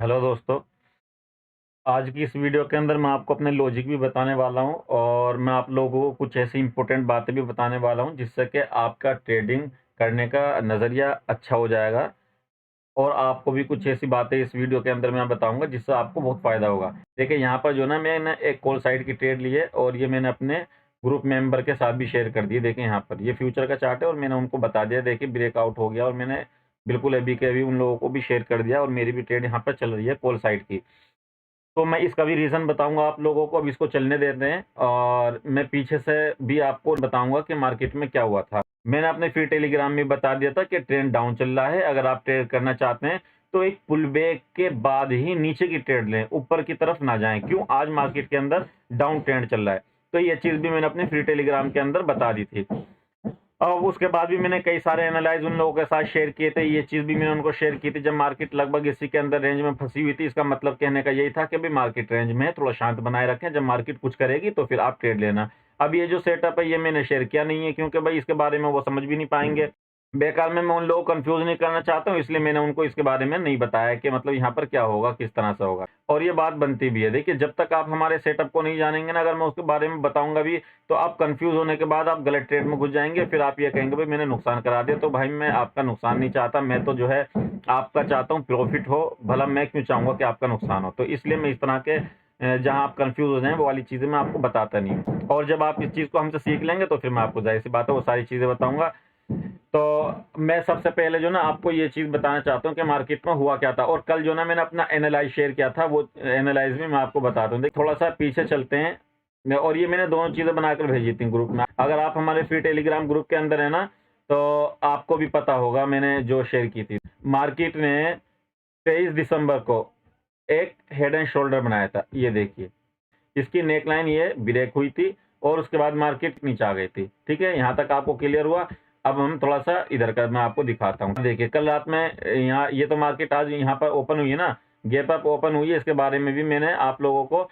Hello दोस्तों। आज की इस वीडियो के अंदर मैं आपको अपने लॉजिक भी बताने वाला हूं और मैं आप लोगों को कुछ ऐसी इंपॉर्टेंट बातें भी बताने वाला हूं जिससे कि आपका ट्रेडिंग करने का नज़रिया अच्छा हो जाएगा। और आपको भी कुछ ऐसी बातें इस वीडियो के अंदर मैं बताऊंगा जिससे आपको बहुत फ़ायदा होगा। देखिए यहाँ पर जो ना मैंने एक कॉल साइड की ट्रेड ली है और ये मैंने अपने ग्रुप मेंबर के साथ भी शेयर कर दी। देखिए यहाँ पर ये फ्यूचर का चार्ट है और मैंने उनको बता दिया। देखिए ब्रेकआउट हो गया और मैंने बिल्कुल अभी के अभी उन लोगों को भी शेयर कर दिया और मेरी भी ट्रेड यहाँ पर चल रही है कॉल साइड की। तो मैं इसका भी रीज़न बताऊँगा आप लोगों को। अब इसको चलने देते हैं और मैं पीछे से भी आपको बताऊँगा कि मार्केट में क्या हुआ था। मैंने अपने फ्री टेलीग्राम में बता दिया था कि ट्रेंड डाउन चल रहा है। अगर आप ट्रेड करना चाहते हैं तो एक पुल बैक के बाद ही नीचे की ट्रेड लें, ऊपर की तरफ ना जाएँ। क्यों? आज मार्केट के अंदर डाउन ट्रेंड चल रहा है। तो ये चीज़ भी मैंने अपने फ्री टेलीग्राम के अंदर बता दी थी। और उसके बाद भी मैंने कई सारे एनालाइज़ उन लोगों के साथ शेयर किए थे। ये चीज़ भी मैंने उनको शेयर की थी जब मार्केट लगभग इसी के अंदर रेंज में फँसी हुई थी। इसका मतलब कहने का यही था कि भई मार्केट रेंज में है, थोड़ा शांत बनाए रखें। जब मार्केट कुछ करेगी तो फिर आप ट्रेड लेना। अब ये जो सेटअप है ये मैंने शेयर किया नहीं है क्योंकि भई इसके बारे में वो समझ भी नहीं पाएँगे। बेकार में मैं उन लोगों को कन्फ्यूज़ नहीं करना चाहता हूँ, इसलिए मैंने उनको इसके बारे में नहीं बताया कि मतलब यहाँ पर क्या होगा, किस तरह से होगा। और ये बात बनती भी है। देखिए, जब तक आप हमारे सेटअप को नहीं जानेंगे ना, अगर मैं उसके बारे में बताऊँगा भी, तो आप कन्फ्यूज़ होने के बाद आप गलत ट्रेड में घुस जाएँगे। फिर आप ये कहेंगे, भई मैंने नुकसान करा दिया। तो भाई मैं आपका नुकसान नहीं चाहता, मैं तो जो है आपका चाहता हूँ प्रॉफ़िट हो, भला मैं क्यों चाहूँगा कि आपका नुकसान हो। तो इसलिए मैं इस तरह के जहाँ आप कन्फ्यूज़ हो जाएँ, वो वाली चीज़ें मैं आपको बताता नहीं हूँ। और जब आप इस चीज़ को हमसे सीख लेंगे, तो फिर मैं आपको ज़ाहिर-सी बात है वो सारी चीज़ें बताऊँगा। तो मैं सबसे पहले जो ना आपको ये चीज़ बताना चाहता हूँ कि मार्केट में हुआ क्या था। और कल जो ना मैंने अपना एनालाइज़ शेयर किया था, वो एनालाइज़ भी मैं आपको बताता हूँ। देखिए थोड़ा-सा पीछे चलते हैं और ये मैंने दोनों चीज़ें बनाकर भेजी थी ग्रुप में। अगर आप हमारे फ्री टेलीग्राम ग्रुप के अंदर हैं ना, तो आपको भी पता होगा मैंने जो शेयर की थी। मार्केट ने 23 दिसंबर को एक हेड एंड शोल्डर बनाया था, ये देखिए। इसकी नेकलाइन ये ब्रेक हुई थी और उसके बाद मार्केट नीचे आ गई थी। ठीक है? यहाँ तक आपको क्लियर हुआ। अब हम थोड़ा-सा इधर का मैं आपको दिखाता हूँ। देखिए कल रात में यहाँ ये तो मार्केट आज यहाँ पर ओपन हुई है ना, गैप अप ओपन हुई है। इसके बारे में भी मैंने आप लोगों को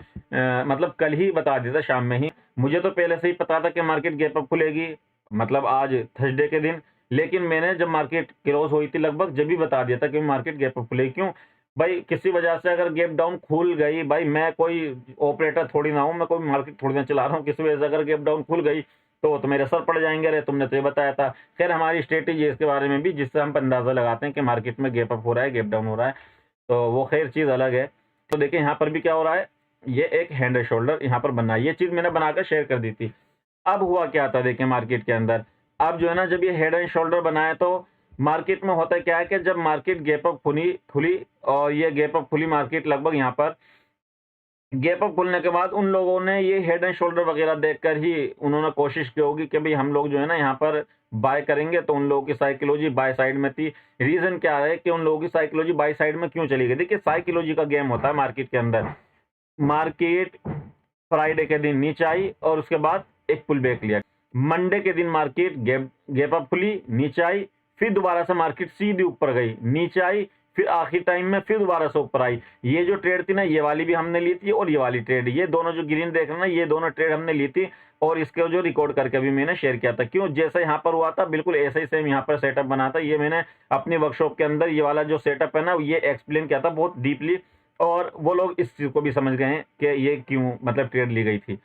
मतलब कल ही बता दिया था शाम में ही। मुझे तो पहले से ही पता था कि मार्केट गैप अप खुलेगी, मतलब आज थर्सडे के दिन। लेकिन मैंने जब मार्केट क्लोज़ हुई थी लगभग, जब भी बता दिया था कि मार्केट गैप अप खुलेगी। क्यों? भाई किसी वजह से अगर गैप डाउन खुल गई, भाई मैं कोई ऑपरेटर थोड़ी ना हूँ, मैं कोई मार्केट थोड़ी ना चला रहा हूँ। किसी वजह से अगर गैप डाउन खुल गई, तो मेरे सर पड़ जाएँगे, अरे तुमने तो ये बताया था। खैर हमारी स्ट्रैटेजी है इसके बारे में भी, जिससे हम अंदाज़ा लगाते हैं कि मार्केट में गैप अप हो रहा है, गैप डाउन हो रहा है, तो वो खैर चीज़ अलग है। तो देखिए यहाँ पर भी क्या हो रहा है, ये एक हैंड एंड शोल्डर यहाँ पर बना है। ये चीज़ मैंने बनाकर शेयर कर दी थी। अब हुआ क्या था देखिए मार्केट के अंदर, अब जो है ना जब ये हेड एंड शोल्डर बनाया तो मार्केट में होता क्या है कि जब मार्केट गैप अप खुली खुली और ये गैप अप खुली मार्केट लगभग यहाँ पर गैप अप खुलने के बाद उन लोगों ने ये हेड एंड शोल्डर वगैरह देखकर ही उन्होंने कोशिश की होगी कि भाई हम लोग जो है ना यहाँ पर बाय करेंगे। तो उन लोगों की साइकोलॉजी बाय साइड में थी। रीजन क्या है कि उन लोगों की साइकोलॉजी बाय साइड में क्यों चली गई? देखिए साइकोलॉजी का गेम होता है मार्केट के अंदर। मार्केट फ्राइडे के दिन नीचे आई और उसके बाद एक पुल बैक लिया। मंडे के दिन मार्केट गैप गैप अप खुली, नीचे आई, फिर दोबारा से मार्केट सीधी ऊपर गई, नीचे आई, फिर आखिर टाइम में फिर दोबारा से ऊपर आई। ये जो ट्रेड थी ना, ये वाली भी हमने ली थी और ये वाली ट्रेड, ये दोनों जो ग्रीन देख रहे हैं ना, ये दोनों ट्रेड हमने ली थी। और इसके जो रिकॉर्ड करके भी मैंने शेयर किया था। क्यों? जैसा यहाँ पर हुआ था बिल्कुल ऐसा ही सेम यहाँ पर सेटअप बना था। ये मैंने अपनी वर्कशॉप के अंदर ये वाला जो सेटअप है ना, ये एक्सप्लेन किया था बहुत डीपली। और वो लोग इस चीज़ को भी समझ गए हैं कि ये क्यों मतलब ट्रेड ली गई थी।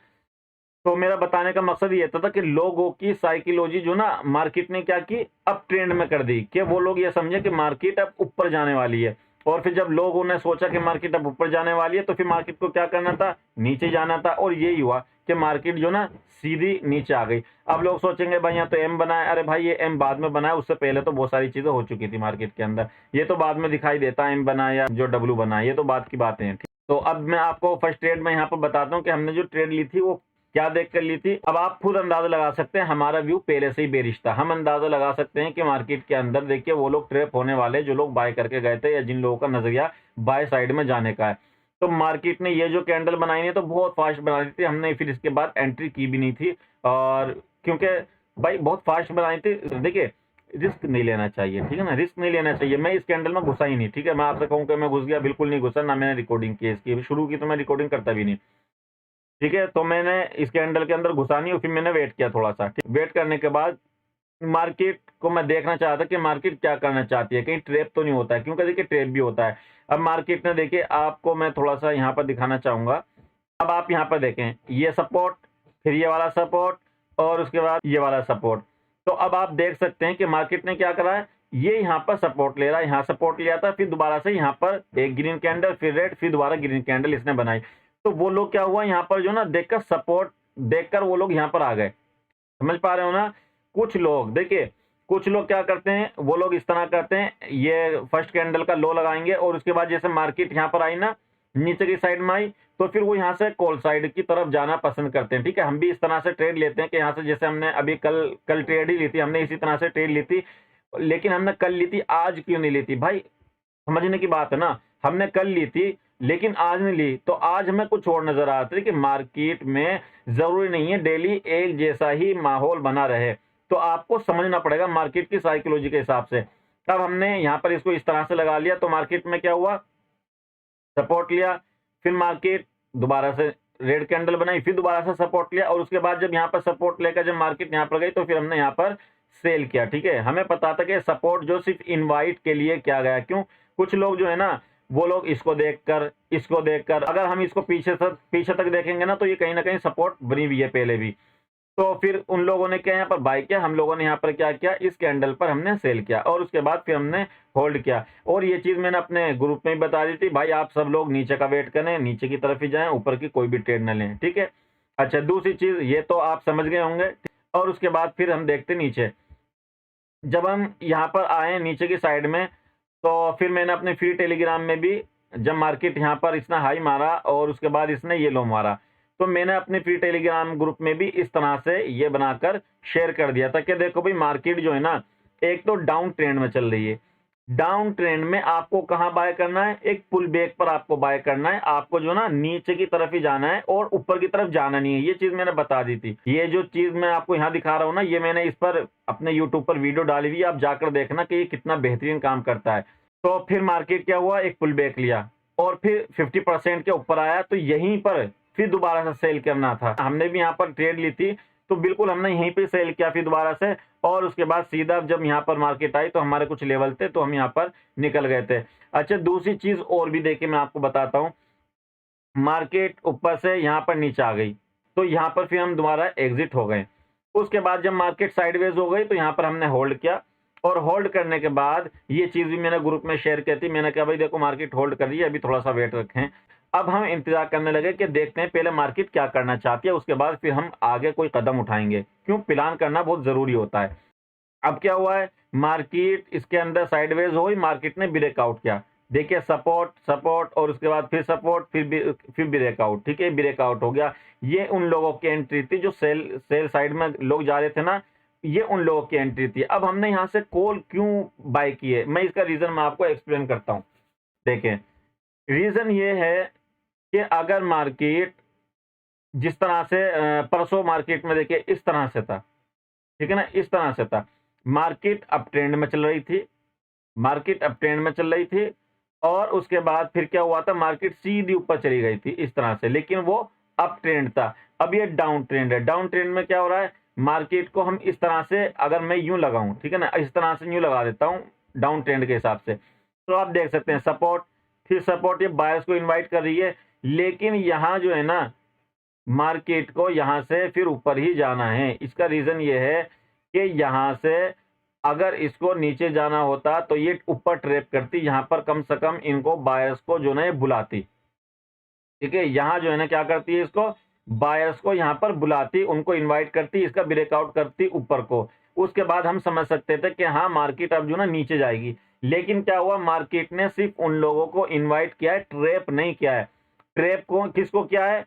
तो मेरा बताने का मकसद ये था कि लोगों की साइकोलॉजी जो ना मार्केट ने क्या की, अप ट्रेंड में कर दी कि वो लोग ये समझे कि मार्केट अब ऊपर जाने वाली है। और फिर जब लोगों ने सोचा कि मार्केट अब ऊपर जाने वाली है, तो फिर मार्केट को क्या करना था? नीचे जाना था। और यही हुआ कि मार्केट जो ना सीधी नीचे आ गई। अब लोग सोचेंगे भाई यहाँ तो एम बना है। अरे भाई ये एम बाद में बना है, उससे पहले तो बहुत सारी चीजें हो चुकी थी मार्केट के अंदर। ये तो बाद में दिखाई देता है एम बना है या जो डब्ल्यू बना है, ये तो बाद की बातें हैं। तो अब मैं आपको फर्स्ट ट्रेड में यहाँ पर बताता हूँ कि हमने जो ट्रेड ली थी वो क्या देख कर ली थी। अब आप खुद अंदाजा लगा सकते हैं, हमारा व्यू पहले से ही बेरिश था। हम अंदाजा लगा सकते हैं कि मार्केट के अंदर देखिए वो लोग ट्रैप होने वाले जो लोग बाय करके गए थे या जिन लोगों का नजरिया बाय साइड में जाने का है। तो मार्केट ने ये जो कैंडल बनाई है तो बहुत फास्ट बना दी थी। हमने फिर इसके बाद एंट्री की भी नहीं थी। और क्योंकि भाई बहुत फास्ट बनाई थी, देखिए रिस्क नहीं लेना चाहिए, ठीक है ना? रिस्क नहीं लेना चाहिए। मैं इस कैंडल में घुसा ही नहीं, ठीक है? मैं आपसे कहूँ कि मैं घुस गया, बिल्कुल नहीं घुसा। ना मैंने रिकॉर्डिंग की इसकी, शुरू की तो मैं रिकॉर्डिंग करता भी नहीं। ठीक है? तो मैंने इस कैंडल के अंदर घुसा नहीं और फिर मैंने वेट किया थोड़ा-सा। ठीक, वेट करने के बाद मार्केट को मैं देखना चाह रहा था कि मार्केट क्या करना चाहती है, कहीं ट्रैप तो नहीं होता है, क्योंकि देखिए ट्रैप भी होता है। अब मार्केट ने देखिए आपको मैं थोड़ा-सा यहाँ पर दिखाना चाहूँगा। अब आप यहाँ पर देखें, ये सपोर्ट, फिर ये वाला सपोर्ट और उसके बाद ये वाला सपोर्ट। तो अब आप देख सकते हैं कि मार्केट ने क्या करा है, ये यहाँ पर सपोर्ट ले रहा है, यहाँ सपोर्ट लिया था, फिर दोबारा से यहाँ पर एक ग्रीन कैंडल, फिर रेड, फिर दोबारा ग्रीन कैंडल इसने बनाई। तो वो लोग क्या हुआ यहाँ पर जो ना देखकर सपोर्ट देखकर वो लोग यहाँ पर आ गए। समझ पा रहे हो ना? कुछ लोग देखिए, कुछ लोग क्या करते हैं, वो लोग इस तरह करते हैं, ये फर्स्ट कैंडल का लो लगाएँगे और उसके बाद जैसे मार्केट यहाँ पर आई ना, नीचे की साइड में आई, तो फिर वो यहाँ से कॉल साइड की तरफ जाना पसंद करते हैं, ठीक है? हम भी इस तरह से ट्रेड लेते हैं कि यहाँ से जैसे हमने अभी कल कल ट्रेड ही ली थी, हमने इसी तरह से ट्रेड ली थी, लेकिन हमने कल ली थी, आज क्यों नहीं ली थी? भाई समझने की बात है ना, हमने कल ली थी, लेकिन आज नहीं ली, तो आज हमें कुछ और नज़र आता है कि मार्केट में ज़रूरी नहीं है डेली एक जैसा ही माहौल बना रहे। तो आपको समझना पड़ेगा मार्केट की साइकोलॉजी के हिसाब से। अब हमने यहाँ पर इसको इस तरह से लगा लिया, तो मार्केट में क्या हुआ, सपोर्ट लिया, फिर मार्केट दोबारा से रेड कैंडल बनाई, फिर दोबारा से सपोर्ट लिया और उसके बाद जब यहाँ पर सपोर्ट लेकर जब मार्केट यहाँ पर गई, तो फिर हमने यहाँ पर सेल किया, ठीक है? हमें पता था कि सपोर्ट जो सिर्फ इनवाइट के लिए किया गया। क्यों? कुछ लोग जो है ना, वो लोग इसको देखकर अगर हम इसको पीछे तक देखेंगे ना, तो ये कहीं न कहीं सपोर्ट बनी हुई है पहले भी। तो फिर उन लोगों ने क्या यहाँ पर बाय किया, हम लोगों ने यहाँ पर क्या किया, इस कैंडल पर हमने सेल किया और उसके बाद फिर हमने होल्ड किया। और ये चीज़ मैंने अपने ग्रुप में भी बता दी थी, भाई आप सब लोग नीचे का वेट करें, नीचे की तरफ ही जाएँ, ऊपर की कोई भी ट्रेड ना लें, ठीक है? अच्छा, दूसरी चीज़ ये तो आप समझ गए होंगे और उसके बाद फिर हम देखते नीचे। जब हम यहाँ पर आए नीचे की साइड में, तो फिर मैंने अपने फ्री टेलीग्राम में भी, जब मार्केट यहाँ पर इसने हाई मारा और उसके बाद इसने ये लो मारा, तो मैंने अपने फ्री टेलीग्राम ग्रुप में भी इस तरह से ये बनाकर शेयर कर दिया था कि देखो भाई मार्केट जो है ना, एक तो डाउन ट्रेंड में चल रही है। डाउन ट्रेंड में आपको कहाँ बाय करना है, एक पुल बैक पर आपको बाय करना है, आपको जो ना नीचे की तरफ ही जाना है और ऊपर की तरफ जाना नहीं है। ये चीज मैंने बता दी थी। ये जो चीज मैं आपको यहाँ दिखा रहा हूँ ना, ये मैंने इस पर अपने यूट्यूब पर वीडियो डाली हुई है, आप जाकर देखना कि ये कितना बेहतरीन काम करता है। तो फिर मार्केट क्या हुआ, एक पुल बैक लिया और फिर 50% के ऊपर आया, तो यहीं पर फिर दोबारा से सेल करना था। हमने भी यहाँ पर ट्रेड ली थी, तो बिल्कुल हमने यहीं पे सेल किया फिर दोबारा से और उसके बाद सीधा जब यहाँ पर मार्केट आई, तो हमारे कुछ लेवल थे, तो हम यहाँ पर निकल गए थे। अच्छा, दूसरी चीज़ और भी देखिए मैं आपको बताता हूँ। मार्केट ऊपर से यहाँ पर नीचे आ गई, तो यहाँ पर फिर हम दोबारा एग्ज़िट हो गए। उसके बाद जब मार्केट साइडवेज़ हो गई, तो यहाँ पर हमने होल्ड किया और होल्ड करने के बाद ये चीज़ भी मैंने ग्रुप में शेयर की थी। मैंने कहा भाई देखो मार्केट होल्ड कर रही है, अभी थोड़ा-सा वेट रखें। अब हम इंतज़ार करने लगे कि देखते हैं पहले मार्केट क्या करना चाहती है, उसके बाद फिर हम आगे कोई कदम उठाएँगे। क्यों? प्लान करना बहुत ज़रूरी होता है। अब क्या हुआ है, मार्केट इसके अंदर साइडवेज हो गई, मार्केट ने ब्रेकआउट किया। देखिए सपोर्ट सपोर्ट और उसके बाद फिर सपोर्ट, फिर ब्रेकआउट, ठीक है? ब्रेकआउट हो गया। ये उन लोगों की एंट्री थी जो सेल सेल साइड में लोग जा रहे थे ना, ये उन लोगों की एंट्री थी। अब हमने यहाँ से कॉल क्यों बाय किए, मैं इसका रीजन मैं आपको एक्सप्लेन करता हूँ। देखें, रीजन ये है कि अगर मार्केट जिस तरह से परसों मार्केट में देखिए इस तरह से था, ठीक है ना? इस तरह से था। मार्केट अप ट्रेंड में चल रही थी, मार्केट अप ट्रेंड में चल रही थी और उसके बाद फिर क्या हुआ था, मार्केट सीधी ऊपर चली गई थी इस तरह से, लेकिन वो अप ट्रेंड था। अब ये डाउन ट्रेंड है। डाउन ट्रेंड में क्या हो रहा है, मार्केट को हम इस तरह से अगर मैं यूँ लगाऊँ, ठीक है ना? इस तरह से यूँ लगा देता हूँ डाउन ट्रेंड के हिसाब से, तो आप देख सकते हैं सपोर्ट, फिर सपोर्ट, ये बायर्स को इन्वाइट कर रही है, लेकिन यहाँ जो है ना, मार्केट को यहाँ से फिर ऊपर ही जाना है। इसका रीज़न ये है कि यहाँ से अगर इसको नीचे जाना होता, तो ये ऊपर ट्रैप करती, यहाँ पर कम से कम इनको बायर्स को जो है ना ये बुलाती, ठीक है? यहाँ जो है ना क्या करती है, इसको बायर्स को यहाँ पर बुलाती, उनको इनवाइट करती, इसका ब्रेकआउट करती ऊपर को। उसके बाद हम समझ सकते थे कि हाँ मार्केट अब जो ना नीचे जाएगी। लेकिन क्या हुआ, मार्केट ने सिर्फ उन लोगों को इनवाइट किया है, ट्रैप नहीं किया है। ट्रैप को किसको किया है,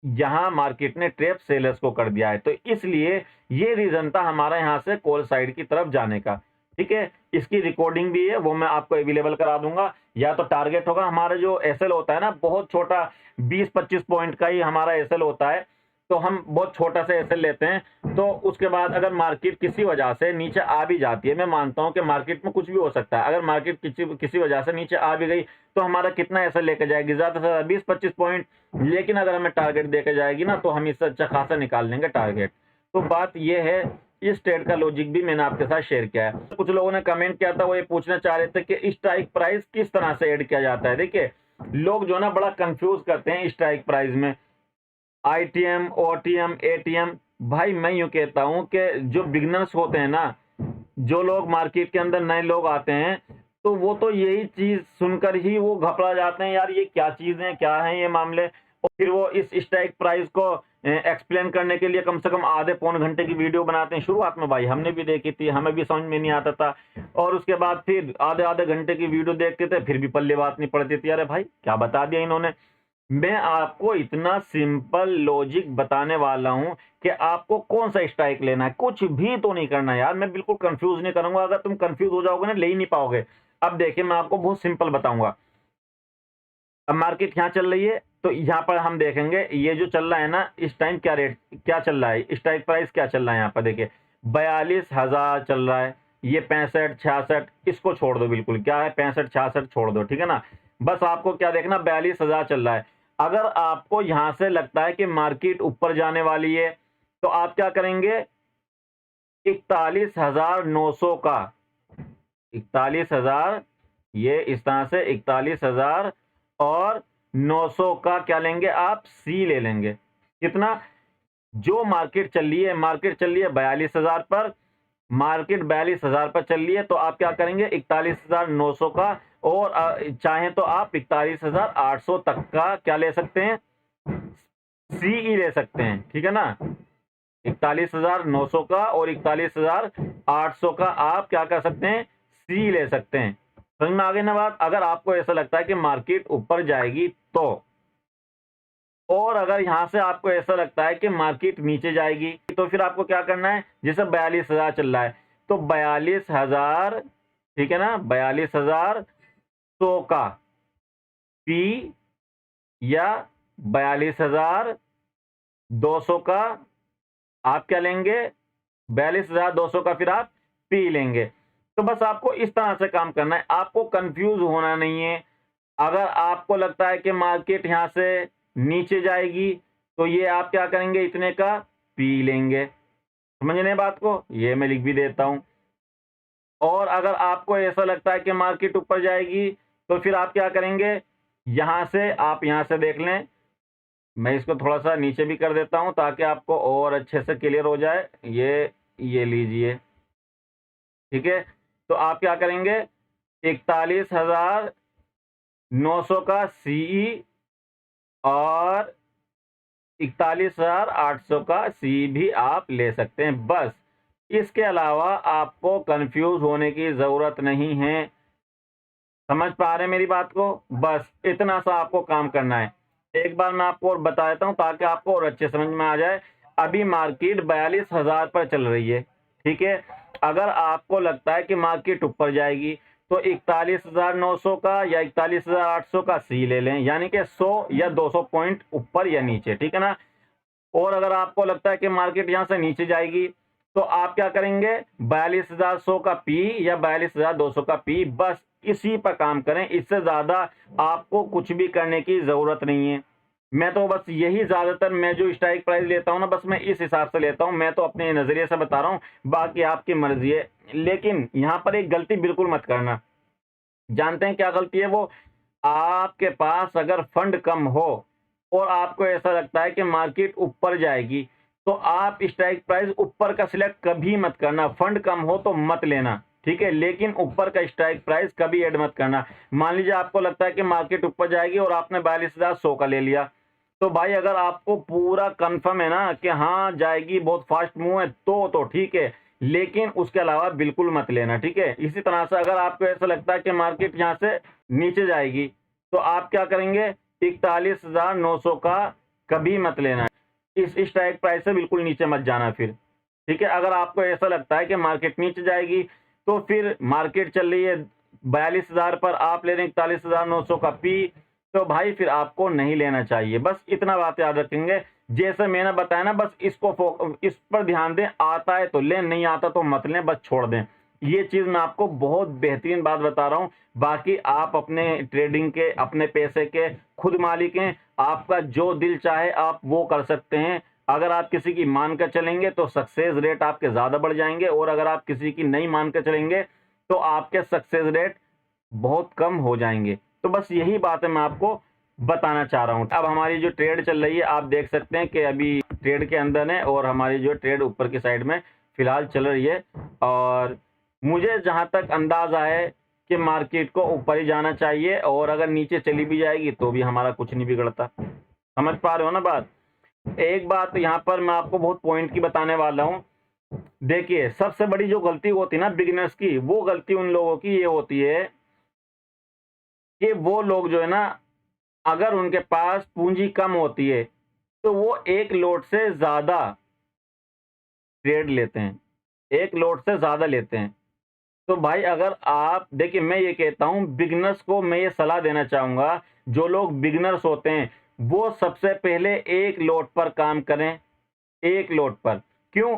यहाँ मार्केट ने ट्रैप सेलर्स को कर दिया है। तो इसलिए ये रीजन था हमारा यहाँ से कॉल साइड की तरफ जाने का, ठीक है? इसकी रिकॉर्डिंग भी है, वो मैं आपको अवेलेबल करा दूंगा। या तो टारगेट होगा हमारा जो एसएल होता है ना, बहुत छोटा 20-25 पॉइंट का ही हमारा एसएल होता है, तो हम बहुत छोटा सा एसएल लेते हैं। तो उसके बाद अगर मार्केट किसी वजह से नीचे आ भी जाती है, मैं मानता हूं कि मार्केट में कुछ भी हो सकता है, अगर मार्केट किसी वजह से नीचे आ भी गई, तो हमारा कितना एसएल लेके जाएगी, ज्यादा से ज्यादा 20-25 पॉइंट। लेकिन अगर हमें टारगेट देके जाएगी ना, तो हम इससे अच्छा खासा निकाल लेंगे टारगेट। तो बात यह है इस ट्रेड का लॉजिक भी मैंने आपके साथ शेयर किया है। कुछ लोगों ने कमेंट किया था, वो ये पूछना चाह रहे थे कि स्ट्राइक प्राइस किस तरह से ऐड किया जाता है। देखिए, लोग जो है ना बड़ा कंफ्यूज करते हैं स्ट्राइक प्राइस में, आईटीएम, ओटीएम, एटीएम। भाई मैं यूं कहता हूं कि जो बिगनर्स होते हैं ना, जो लोग मार्केट के अंदर नए लोग आते हैं, तो वो तो यही चीज सुनकर ही वो घबरा जाते हैं, यार ये क्या चीज है, क्या है ये मामले। और फिर वो इस स्ट्राइक प्राइस को एक्सप्लेन करने के लिए कम से कम आधे पौन घंटे की वीडियो बनाते हैं। शुरुआत में भाई हमने भी देखी थी, हमें भी समझ में नहीं आता था, और उसके बाद फिर आधे आधे घंटे की वीडियो देखते थे, फिर भी पल्ले बात नहीं पड़ती थी, अरे भाई क्या बता दिया इन्होंने। मैं आपको इतना सिंपल लॉजिक बताने वाला हूं कि आपको कौन सा स्ट्राइक लेना है, कुछ भी तो नहीं करना यार। मैं बिल्कुल कंफ्यूज नहीं करूंगा, अगर तुम कंफ्यूज हो जाओगे ना ले ही नहीं पाओगे। अब देखिए मैं आपको बहुत सिंपल बताऊंगा। अब मार्केट यहाँ चल रही है, तो यहाँ पर हम देखेंगे ये जो चल रहा है ना इस टाइम, क्या रेट क्या चल रहा है, स्ट्राइक प्राइस क्या चल रहा है यहाँ पर देखिए 42,000 चल रहा है। ये 65 66 इसको छोड़ दो, बिल्कुल क्या है 65 66 छोड़ दो, ठीक है ना। बस आपको क्या देखना, 42,000 चल रहा है। अगर आपको यहां से लगता है कि मार्केट ऊपर जाने वाली है, तो आप क्या करेंगे, 41,900 का 41,000, ये इस तरह से 41,000 और 900 का क्या लेंगे आप, सी ले लेंगे। कितना, जो मार्केट चल रही है, मार्केट चल रही है 42,000 पर, मार्केट 42,000 पर चल रही है, तो आप क्या करेंगे 41,900 का, और चाहें तो आप 41,800 तक का क्या ले सकते हैं, सीई ले सकते हैं, ठीक है ना। 41,900 का और 41,800 का आप क्या कर सकते हैं, सी ले सकते हैं। समझ में आ गई ना बात। अगर आपको ऐसा लगता है कि मार्केट ऊपर जाएगी तो, और अगर यहां से आपको ऐसा लगता है कि मार्केट नीचे जाएगी, तो फिर आपको क्या करना है, जैसे 42,000 चल रहा है, तो 42,000, ठीक है ना, 42,100 का पी, या 42,200 का आप क्या लेंगे, 42,200 का फिर आप पी लेंगे। तो बस आपको इस तरह से काम करना है, आपको कंफ्यूज होना नहीं है। अगर आपको लगता है कि मार्केट यहां से नीचे जाएगी, तो ये आप क्या करेंगे, इतने का पी लेंगे। समझने बात को, ये मैं लिख भी देता हूं। और अगर आपको ऐसा लगता है कि मार्केट ऊपर जाएगी, तो फिर आप क्या करेंगे, यहां से आप यहां से देख लें, मैं इसको थोड़ा सा नीचे भी कर देता हूं ताकि आपको और अच्छे से क्लियर हो जाए। ये लीजिए, ठीक है। तो आप क्या करेंगे, 41,900 का सीई और 41,800 का सी भी आप ले सकते हैं। बस इसके अलावा आपको कंफ्यूज होने की जरूरत नहीं है। समझ पा रहे हैं मेरी बात को, बस इतना सा आपको काम करना है। एक बार मैं आपको और बता देता हूं ताकि आपको और अच्छे समझ में आ जाए। अभी मार्केट 42,000 पर चल रही है, ठीक है। अगर आपको लगता है कि मार्केट ऊपर जाएगी, तो 41,900 का या 41,800 का सी ले लें, यानी कि 100 या 200 पॉइंट ऊपर या नीचे, ठीक है ना। और अगर आपको लगता है कि मार्केट यहां से नीचे जाएगी, तो आप क्या करेंगे, 42,100 का पी या 42,200 का पी। बस इसी पर काम करें, इससे ज्यादा आपको कुछ भी करने की जरूरत नहीं है। मैं तो बस यही, ज्यादातर मैं जो स्ट्राइक प्राइस लेता हूं ना, बस मैं इस हिसाब से लेता हूं। मैं तो अपने नजरिए से बता रहा हूं, बाकी आपकी मर्जी है। लेकिन यहां पर एक गलती बिल्कुल मत करना। जानते हैं क्या गलती है वो, आपके पास अगर फंड कम हो और आपको ऐसा लगता है कि मार्केट ऊपर जाएगी, तो आप स्ट्राइक प्राइस ऊपर का सिलेक्ट कभी मत करना। फंड कम हो तो मत लेना, ठीक है, लेकिन ऊपर का स्ट्राइक प्राइस कभी ऐड मत करना। मान लीजिए आपको लगता है कि मार्केट ऊपर जाएगी और आपने 42,100 का ले लिया, तो भाई अगर आपको पूरा कंफर्म है ना कि हाँ जाएगी, बहुत फास्ट मूव है, तो ठीक है, लेकिन उसके अलावा बिल्कुल मत लेना, ठीक है। इसी तरह से अगर आपको ऐसा लगता है कि मार्केट यहां से नीचे जाएगी, तो आप क्या करेंगे, 41,900 का कभी मत लेना। इस स्ट्राइक प्राइस से बिल्कुल नीचे मत जाना फिर, ठीक है। अगर आपको ऐसा लगता है कि मार्केट नीचे जाएगी, तो फिर मार्केट चल रही है 42,000 पर, आप ले रहे हैं 41,900 का पी, तो भाई फिर आपको नहीं लेना चाहिए। बस इतना बात याद रखेंगे, जैसे मैंने बताया ना, बस इस पर ध्यान दें। आता है तो लें, नहीं आता तो मत लें, बस छोड़ दें। ये चीज मैं आपको बहुत बेहतरीन बात बता रहा हूं। बाकी आप अपने ट्रेडिंग के, अपने पैसे के खुद मालिक हैं। आपका जो दिल चाहे आप वो कर सकते हैं। अगर आप किसी की मान कर चलेंगे तो सक्सेस रेट आपके ज़्यादा बढ़ जाएंगे, और अगर आप किसी की नहीं मान कर चलेंगे तो आपके सक्सेस रेट बहुत कम हो जाएंगे। तो बस यही बात है मैं आपको बताना चाह रहा हूँ। अब हमारी जो ट्रेड चल रही है आप देख सकते हैं कि अभी ट्रेड के अंदर है, और हमारी जो ट्रेड ऊपर की साइड में फिलहाल चल रही है, और मुझे जहाँ तक अंदाजा है कि मार्केट को ऊपर ही जाना चाहिए, और अगर नीचे चली भी जाएगी तो भी हमारा कुछ नहीं बिगड़ता। समझ पा रहे हो ना बात? एक बात यहाँ पर मैं आपको बहुत पॉइंट की बताने वाला हूँ। देखिए, सबसे बड़ी जो गलती होती है ना बिगिनर्स की, वो गलती उन लोगों की ये होती है कि वो लोग जो है ना, अगर उनके पास पूंजी कम होती है तो वो एक लोट से ज्यादा ट्रेड लेते हैं, एक लोट से ज्यादा लेते हैं। तो भाई अगर आप देखिए, मैं ये कहता हूं बिगनर्स को मैं ये सलाह देना चाहूंगा, जो लोग बिगनर्स होते हैं वो सबसे पहले एक लोट पर काम करें, एक लोट पर। क्यों?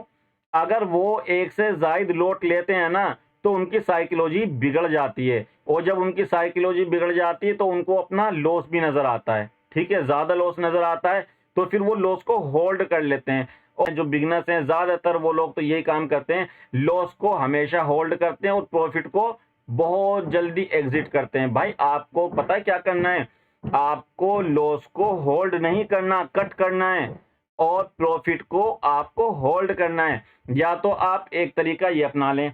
अगर वो एक से जायद लोट लेते हैं ना तो उनकी साइकोलॉजी बिगड़ जाती है, और जब उनकी साइकोलॉजी बिगड़ जाती है तो उनको अपना लॉस भी नजर आता है। ठीक है, ज्यादा लॉस नजर आता है तो फिर वो लॉस को होल्ड कर लेते हैं। और जो बिगनर्स हैं ज्यादातर वो लोग तो यही काम करते हैं, लॉस को हमेशा होल्ड करते हैं और प्रॉफिट को बहुत जल्दी एग्जिट करते हैं। भाई आपको पता है क्या करना है? आपको लॉस को होल्ड नहीं करना, कट करना है, और प्रॉफिट को आपको होल्ड करना है। या तो आप एक तरीका ये अपना लें,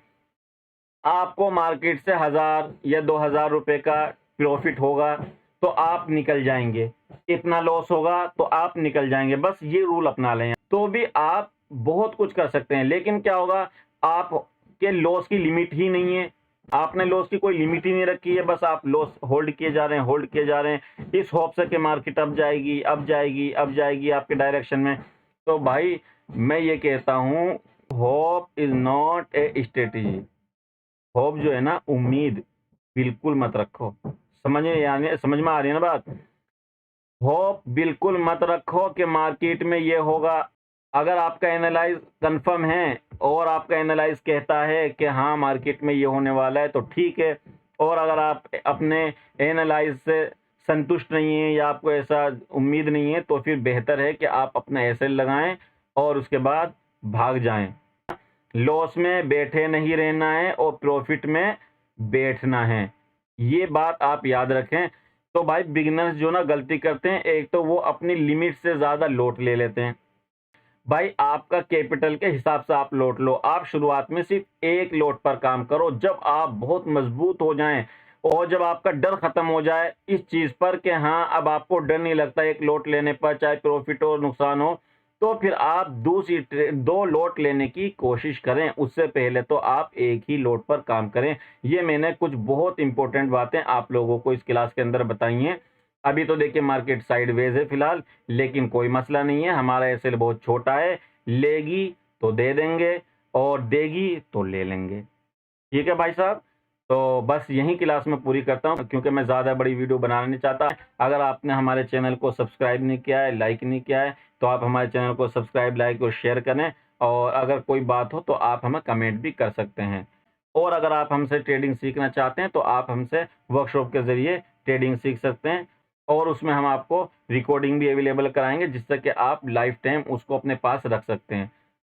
आपको मार्केट से 1000 या 2000 रुपए का प्रॉफिट होगा तो आप निकल जाएंगे, इतना लॉस होगा तो आप निकल जाएंगे, बस ये रूल अपना लें तो भी आप बहुत कुछ कर सकते हैं। लेकिन क्या होगा, आपके लॉस की लिमिट ही नहीं है, आपने लॉस की कोई लिमिट ही नहीं रखी है, बस आप लॉस होल्ड किए जा रहे हैं, होल्ड किए जा रहे हैं इस होप से कि मार्केट अब जाएगी, अब जाएगी, अब जाएगी आपके डायरेक्शन में। तो भाई मैं ये कहता हूं, hope is not a strategy. Hope जो है ना, उम्मीद बिल्कुल मत रखो। समझ में आ रही है ना बात? होप बिल्कुल मत रखो कि मार्केट में ये होगा। अगर आपका एनालाइज कंफर्म है और आपका एनालाइज कहता है कि हाँ मार्केट में ये होने वाला है तो ठीक है, और अगर आप अपने एनालाइज से संतुष्ट नहीं है या आपको ऐसा उम्मीद नहीं है तो फिर बेहतर है कि आप अपना एसएल लगाएं और उसके बाद भाग जाएं। लॉस में बैठे नहीं रहना है और प्रॉफिट में बैठना है, ये बात आप याद रखें। तो भाई बिगिनर्स जो ना गलती करते हैं, एक तो वो अपनी लिमिट से ज्यादा लोट ले लेते हैं। भाई आपका कैपिटल के हिसाब से आप लोट लो, आप शुरुआत में सिर्फ एक लोट पर काम करो। जब आप बहुत मजबूत हो जाएं और जब आपका डर खत्म हो जाए इस चीज पर कि हाँ अब आपको डर नहीं लगता एक लोट लेने पर, चाहे प्रॉफिट हो नुकसान हो, तो फिर आप दूसरी दो लोट लेने की कोशिश करें। उससे पहले तो आप एक ही लोट पर काम करें। ये मैंने कुछ बहुत इंपॉर्टेंट बातें आप लोगों को इस क्लास के अंदर बताई हैं। अभी तो देखिए मार्केट साइडवेज है फिलहाल, लेकिन कोई मसला नहीं है, हमारा एसएल बहुत छोटा है, लेगी तो दे देंगे और देगी तो ले लेंगे। ठीक है भाई साहब, तो बस यही क्लास में पूरी करता हूँ क्योंकि मैं ज़्यादा बड़ी वीडियो बनाना नहीं चाहता। अगर आपने हमारे चैनल को सब्सक्राइब नहीं किया है, लाइक नहीं किया है, तो आप हमारे चैनल को सब्सक्राइब, लाइक और शेयर करें, और अगर कोई बात हो तो आप हमें कमेंट भी कर सकते हैं। और अगर आप हमसे ट्रेडिंग सीखना चाहते हैं तो आप हमसे वर्कशॉप के ज़रिए ट्रेडिंग सीख सकते हैं, और उसमें हम आपको रिकॉर्डिंग भी अवेलेबल कराएंगे जिससे कि आप लाइफ टाइम उसको अपने पास रख सकते हैं।